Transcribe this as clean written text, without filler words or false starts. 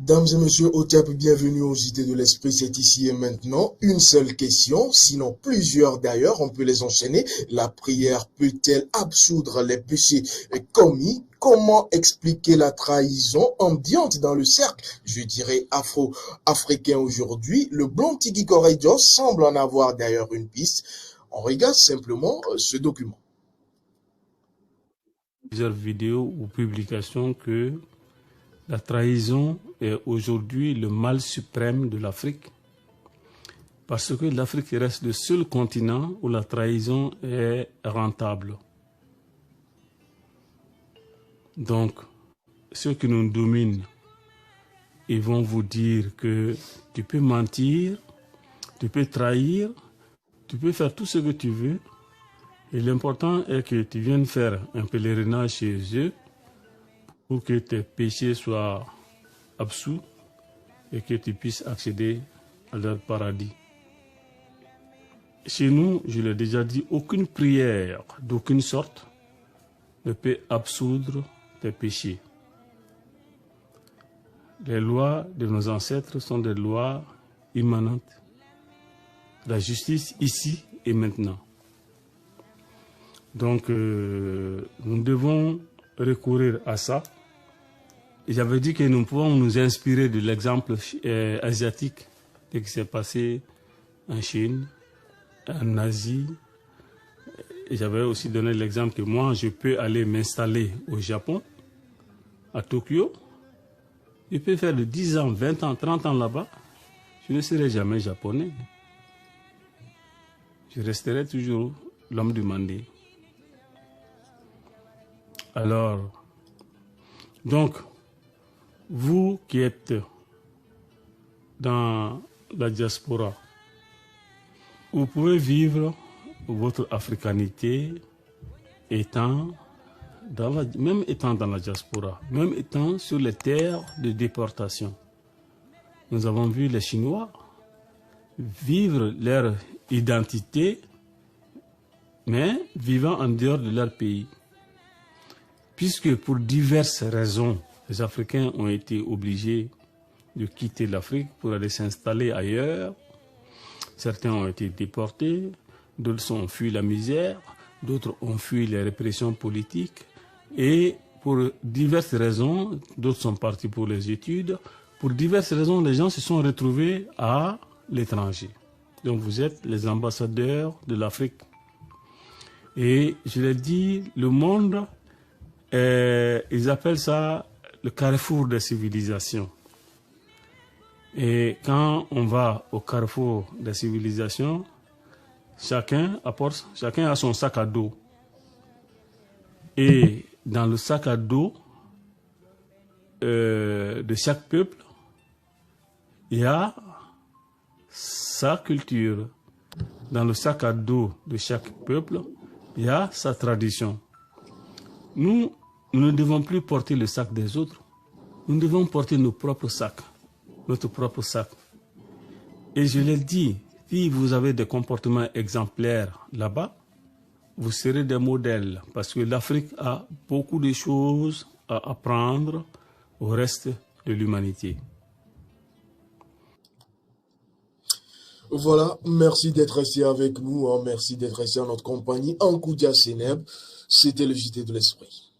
Dames et messieurs, au TAP, bienvenue aux JT de l'Esprit, c'est ici et maintenant. Une seule question, sinon plusieurs d'ailleurs, on peut les enchaîner. La prière peut-elle absoudre les péchés commis? Comment expliquer la trahison ambiante dans le cercle, je dirais afro-africain aujourd'hui? Le blond Tiki Correjo semble en avoir d'ailleurs une piste. On regarde simplement ce document. Plusieurs vidéos ou publications que la trahison est aujourd'hui le mal suprême de l'Afrique, parce que l'Afrique reste le seul continent où la trahison est rentable. Donc, ceux qui nous dominent, ils vont vous dire que tu peux mentir, tu peux trahir, tu peux faire tout ce que tu veux, et l'important est que tu viennes faire un pèlerinage chez eux pour que tes péchés soient absous et que tu puisses accéder à leur paradis. Chez nous, je l'ai déjà dit, aucune prière d'aucune sorte ne peut absoudre tes péchés. Les lois de nos ancêtres sont des lois immanentes. La justice ici et maintenant. Donc, nous devons recourir à ça. Et j'avais dit que nous pouvons nous inspirer de l'exemple asiatique de ce qui s'est passé en Chine, en Asie. Et j'avais aussi donné l'exemple que moi, je peux aller m'installer au Japon, à Tokyo. Je peux faire de 10 ans, 20 ans, 30 ans là-bas. Je ne serai jamais japonais. Je resterai toujours l'homme du Mandé. Alors, donc, vous qui êtes dans la diaspora, vous pouvez vivre votre africanité même étant dans la diaspora, même étant sur les terres de déportation. Nous avons vu les Chinois vivre leur identité, mais vivant en dehors de leur pays. Puisque pour diverses raisons, les Africains ont été obligés de quitter l'Afrique pour aller s'installer ailleurs. Certains ont été déportés, d'autres ont fui la misère, d'autres ont fui les répressions politiques. Et pour diverses raisons, d'autres sont partis pour les études. Pour diverses raisons, les gens se sont retrouvés à l'étranger. Donc vous êtes les ambassadeurs de l'Afrique. Et je l'ai dit, le monde, ils appellent ça le carrefour des civilisations. Et quand on va au carrefour des civilisations, chacun a son sac à dos. Et dans le sac à dos de chaque peuple, il y a sa culture. Dans le sac à dos de chaque peuple, il y a sa tradition. Nous ne devons plus porter le sac des autres. Nous devons porter nos propres sacs, notre propre sac. Et je l'ai dit, si vous avez des comportements exemplaires là-bas, vous serez des modèles, parce que l'Afrique a beaucoup de choses à apprendre au reste de l'humanité. Voilà, merci d'être resté avec nous, merci d'être resté en notre compagnie. En Koudia Sénèbe, c'était le JT de l'Esprit.